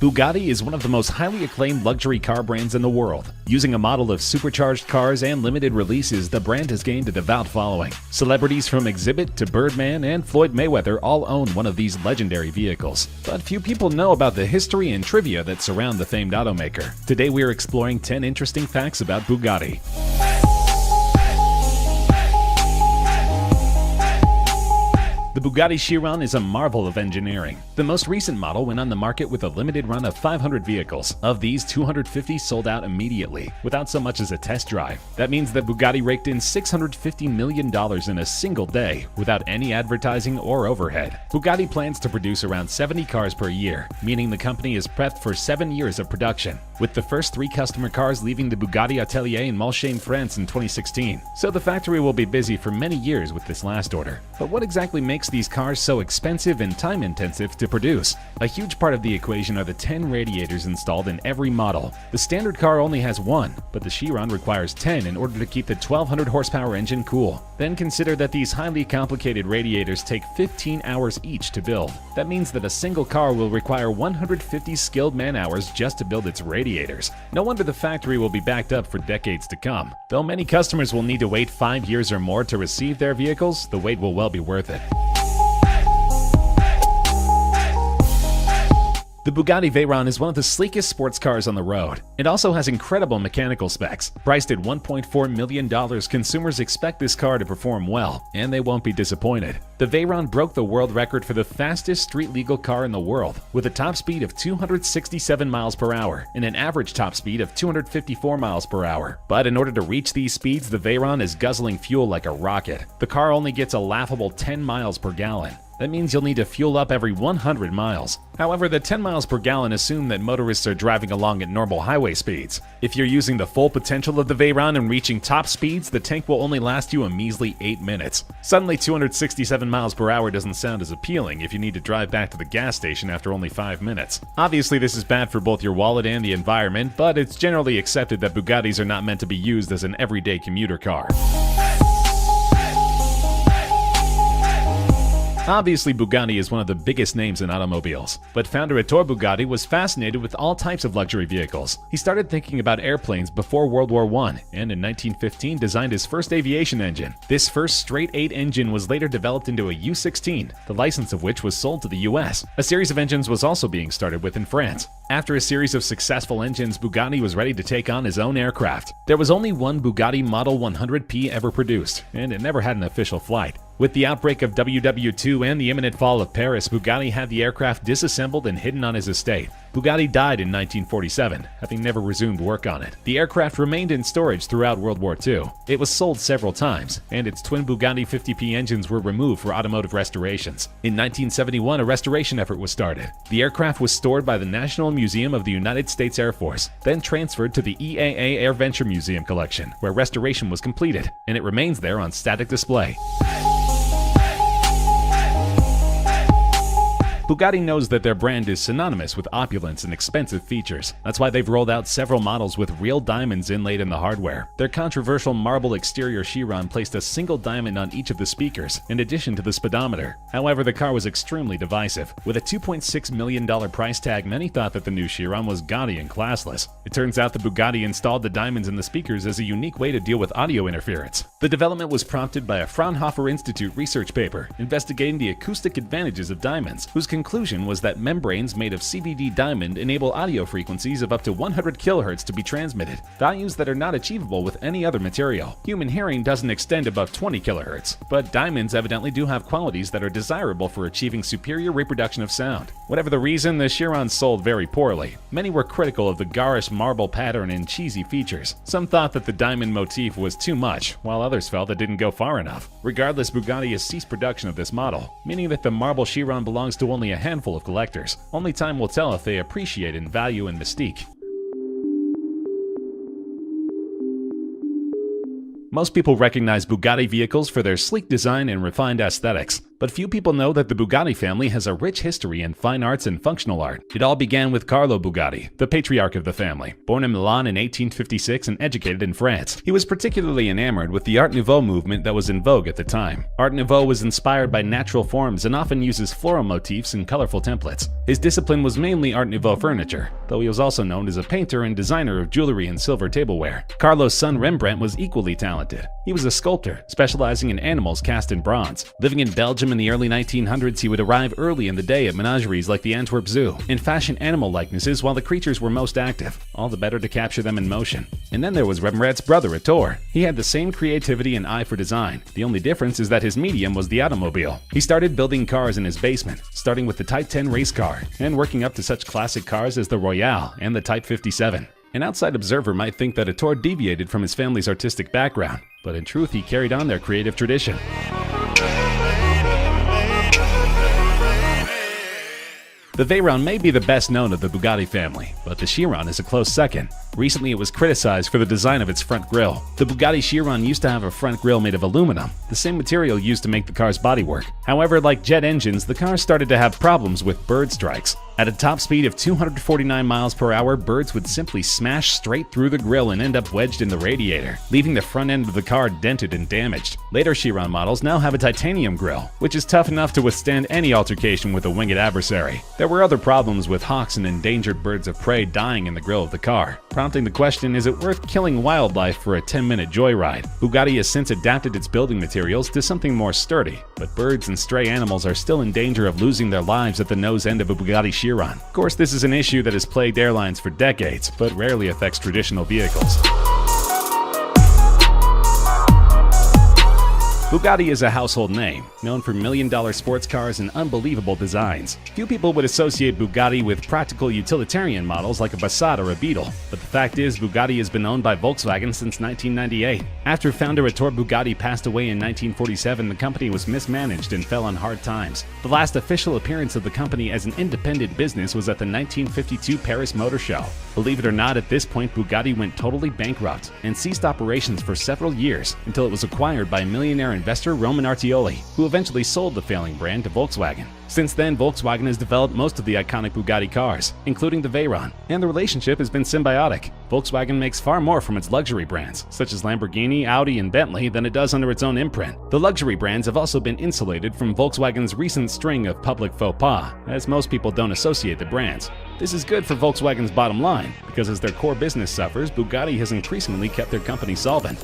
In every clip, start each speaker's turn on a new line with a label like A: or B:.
A: Bugatti is one of the most highly acclaimed luxury car brands in the world. Using a model of supercharged cars and limited releases, the brand has gained a devout following. Celebrities from Exhibit to Birdman and Floyd Mayweather all own one of these legendary vehicles. But few people know about the history and trivia that surround the famed automaker. Today we are exploring 10 interesting facts about Bugatti. The Bugatti Chiron is a marvel of engineering. The most recent model went on the market with a limited run of 500 vehicles. Of these, 250 sold out immediately, without so much as a test drive. That means that Bugatti raked in $650 million in a single day, without any advertising or overhead. Bugatti plans to produce around 70 cars per year, meaning the company is prepped for 7 years of production, with the first 3 customer cars leaving the Bugatti Atelier in Molsheim, France in 2016. So the factory will be busy for many years with this last order. But what exactly makes these cars so expensive and time-intensive to produce? A huge part of the equation are the 10 radiators installed in every model. The standard car only has 1, but the Chiron requires 10 in order to keep the 1200 horsepower engine cool. Then consider that these highly complicated radiators take 15 hours each to build. That means that a single car will require 150 skilled man-hours just to build its radiators. No wonder the factory will be backed up for decades to come. Though many customers will need to wait 5 years or more to receive their vehicles, the wait will well be worth it. The Bugatti Veyron is one of the sleekest sports cars on the road. It also has incredible mechanical specs. Priced at $1.4 million, consumers expect this car to perform well, and they won't be disappointed. The Veyron broke the world record for the fastest street-legal car in the world, with a top speed of 267 miles per hour and an average top speed of 254 miles per hour. But in order to reach these speeds, the Veyron is guzzling fuel like a rocket. The car only gets a laughable 10 miles per gallon. That means you'll need to fuel up every 100 miles. However, the 10 miles per gallon assume that motorists are driving along at normal highway speeds. If you're using the full potential of the Veyron and reaching top speeds, the tank will only last you a measly 8 minutes. Suddenly, 267 miles per hour doesn't sound as appealing if you need to drive back to the gas station after only 5 minutes. Obviously, this is bad for both your wallet and the environment, but it's generally accepted that Bugattis are not meant to be used as an everyday commuter car. Obviously, Bugatti is one of the biggest names in automobiles, but founder Ettore Bugatti was fascinated with all types of luxury vehicles. He started thinking about airplanes before World War I, and in 1915 designed his first aviation engine. This first straight-8 engine was later developed into a U-16, the license of which was sold to the US. A series of engines was also being started with in France. After a series of successful engines, Bugatti was ready to take on his own aircraft. There was only one Bugatti Model 100P ever produced, and it never had an official flight. With the outbreak of WW2 and the imminent fall of Paris, Bugatti had the aircraft disassembled and hidden on his estate. Bugatti died in 1947, having never resumed work on it. The aircraft remained in storage throughout World War II. It was sold several times, and its twin Bugatti 50P engines were removed for automotive restorations. In 1971, a restoration effort was started. The aircraft was stored by the National Museum of the United States Air Force, then transferred to the EAA AirVenture Museum collection, where restoration was completed, and it remains there on static display. Bugatti knows that their brand is synonymous with opulence and expensive features. That's why they've rolled out several models with real diamonds inlaid in the hardware. Their controversial marble exterior Chiron placed a single diamond on each of the speakers, in addition to the speedometer. However, the car was extremely divisive. With a $2.6 million price tag, many thought that the new Chiron was gaudy and classless. It turns out the Bugatti installed the diamonds in the speakers as a unique way to deal with audio interference. The development was prompted by a Fraunhofer Institute research paper investigating the acoustic advantages of diamonds, whose conclusion was that membranes made of CVD diamond enable audio frequencies of up to 100 kHz to be transmitted, values that are not achievable with any other material. Human hearing doesn't extend above 20 kHz, but diamonds evidently do have qualities that are desirable for achieving superior reproduction of sound. Whatever the reason, the Chiron sold very poorly. Many were critical of the garish marble pattern and cheesy features. Some thought that the diamond motif was too much, while others felt it didn't go far enough. Regardless, Bugatti has ceased production of this model, meaning that the marble Chiron belongs to only a handful of collectors. Only time will tell if they appreciate in value and mystique. Most people recognize Bugatti vehicles for their sleek design and refined aesthetics. But few people know that the Bugatti family has a rich history in fine arts and functional art. It all began with Carlo Bugatti, the patriarch of the family. Born in Milan in 1856 and educated in France, he was particularly enamored with the Art Nouveau movement that was in vogue at the time. Art Nouveau was inspired by natural forms and often uses floral motifs and colorful templates. His discipline was mainly Art Nouveau furniture, though he was also known as a painter and designer of jewelry and silver tableware. Carlo's son Rembrandt was equally talented. He was a sculptor, specializing in animals cast in bronze. Living in Belgium in the early 1900s, he would arrive early in the day at menageries like the Antwerp Zoo and fashion animal likenesses while the creatures were most active, all the better to capture them in motion. And then there was Rembrandt's brother, Ettore. He had the same creativity and eye for design. The only difference is that his medium was the automobile. He started building cars in his basement, starting with the Type 10 race car, and working up to such classic cars as the Royale and the Type 57. An outside observer might think that Ettore deviated from his family's artistic background, but in truth he carried on their creative tradition. The Veyron may be the best known of the Bugatti family, but the Chiron is a close second. Recently it was criticized for the design of its front grille. The Bugatti Chiron used to have a front grille made of aluminum, the same material used to make the car's bodywork. However, like jet engines, the car started to have problems with bird strikes. At a top speed of 249 miles per hour, birds would simply smash straight through the grille and end up wedged in the radiator, leaving the front end of the car dented and damaged. Later Chiron models now have a titanium grille, which is tough enough to withstand any altercation with a winged adversary. There were other problems with hawks and endangered birds of prey dying in the grille of the car, prompting the question, is it worth killing wildlife for a 10-minute joyride? Bugatti has since adapted its building materials to something more sturdy, but birds and stray animals are still in danger of losing their lives at the nose end of a Bugatti Chiron. Of course, this is an issue that has plagued airlines for decades, but rarely affects traditional vehicles. Bugatti is a household name, known for million-dollar sports cars and unbelievable designs. Few people would associate Bugatti with practical utilitarian models like a Passat or a Beetle, but the fact is Bugatti has been owned by Volkswagen since 1998. After founder Ettore Bugatti passed away in 1947, the company was mismanaged and fell on hard times. The last official appearance of the company as an independent business was at the 1952 Paris Motor Show. Believe it or not, at this point Bugatti went totally bankrupt and ceased operations for several years until it was acquired by millionaire investor Roman Artioli, who eventually sold the failing brand to Volkswagen. Since then, Volkswagen has developed most of the iconic Bugatti cars, including the Veyron, and the relationship has been symbiotic. Volkswagen makes far more from its luxury brands, such as Lamborghini, Audi, and Bentley, than it does under its own imprint. The luxury brands have also been insulated from Volkswagen's recent string of public faux pas, as most people don't associate the brands. This is good for Volkswagen's bottom line, because as their core business suffers, Bugatti has increasingly kept their company solvent.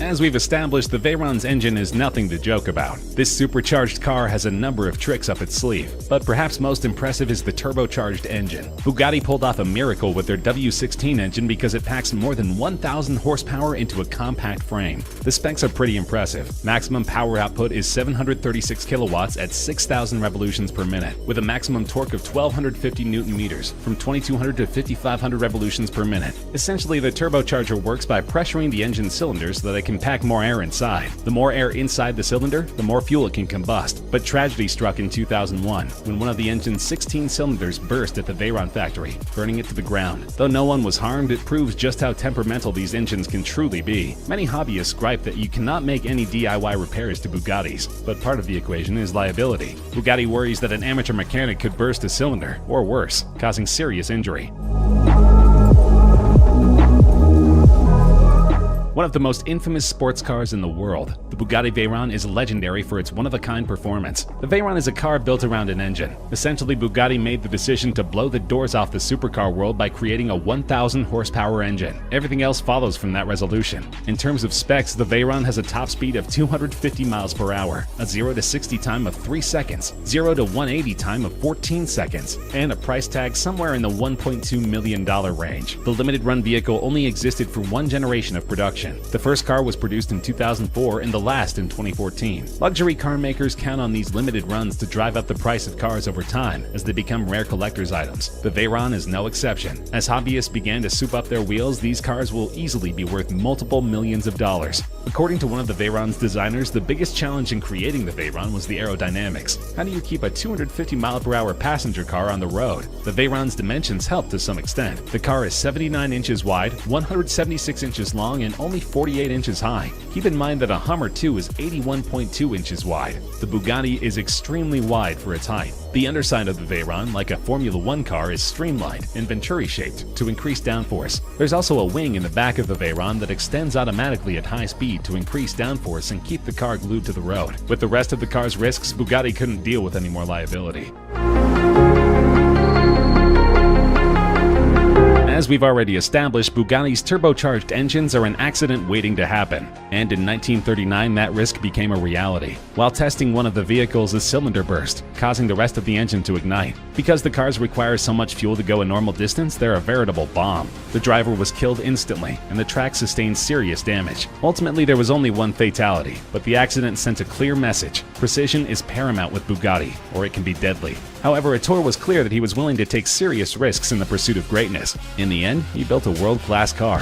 A: As we've established, the Veyron's engine is nothing to joke about. This supercharged car has a number of tricks up its sleeve, but perhaps most impressive is the turbocharged engine. Bugatti pulled off a miracle with their W16 engine because it packs more than 1,000 horsepower into a compact frame. The specs are pretty impressive. Maximum power output is 736 kilowatts at 6,000 revolutions per minute, with a maximum torque of 1,250 Newton meters, from 2,200 to 5,500 revolutions per minute. Essentially, the turbocharger works by pressuring the engine cylinders so that it can pack more air inside. The more air inside the cylinder, the more fuel it can combust. But tragedy struck in 2001 when one of the engine's 16 cylinders burst at the Veyron factory, burning it to the ground. Though no one was harmed, it proves just how temperamental these engines can truly be. Many hobbyists gripe that you cannot make any DIY repairs to Bugattis, but part of the equation is liability. Bugatti worries that an amateur mechanic could burst a cylinder, or worse, causing serious injury. One of the most infamous sports cars in the world, the Bugatti Veyron is legendary for its one-of-a-kind performance. The Veyron is a car built around an engine. Essentially, Bugatti made the decision to blow the doors off the supercar world by creating a 1,000 horsepower engine. Everything else follows from that resolution. In terms of specs, the Veyron has a top speed of 250 miles per hour, a 0 to 60 time of 3 seconds, 0 to 180 time of 14 seconds, and a price tag somewhere in the $1.2 million range. The limited run vehicle only existed for one generation of production. The first car was produced in 2004 and the last in 2014. Luxury car makers count on these limited runs to drive up the price of cars over time as they become rare collector's items. The Veyron is no exception. As hobbyists began to soup up their wheels, these cars will easily be worth multiple millions of dollars. According to one of the Veyron's designers, the biggest challenge in creating the Veyron was the aerodynamics. How do you keep a 250 mile/hour passenger car on the road? The Veyron's dimensions help to some extent. The car is 79 inches wide, 176 inches long, and only only 48 inches high. Keep in mind that a Hummer 2 is 81.2 inches wide. The Bugatti is extremely wide for its height. The underside of the Veyron, like a Formula 1 car, is streamlined and Venturi-shaped to increase downforce. There's also a wing in the back of the Veyron that extends automatically at high speed to increase downforce and keep the car glued to the road. With the rest of the car's risks, Bugatti couldn't deal with any more liability. As we've already established, Bugatti's turbocharged engines are an accident waiting to happen, and in 1939 that risk became a reality. While testing one of the vehicles, a cylinder burst, causing the rest of the engine to ignite. Because the cars require so much fuel to go a normal distance, they're a veritable bomb. The driver was killed instantly, and the track sustained serious damage. Ultimately, there was only one fatality, but the accident sent a clear message. Precision is paramount with Bugatti, or it can be deadly. However, Ettore was clear that he was willing to take serious risks in the pursuit of greatness. In the end, he built a world-class car.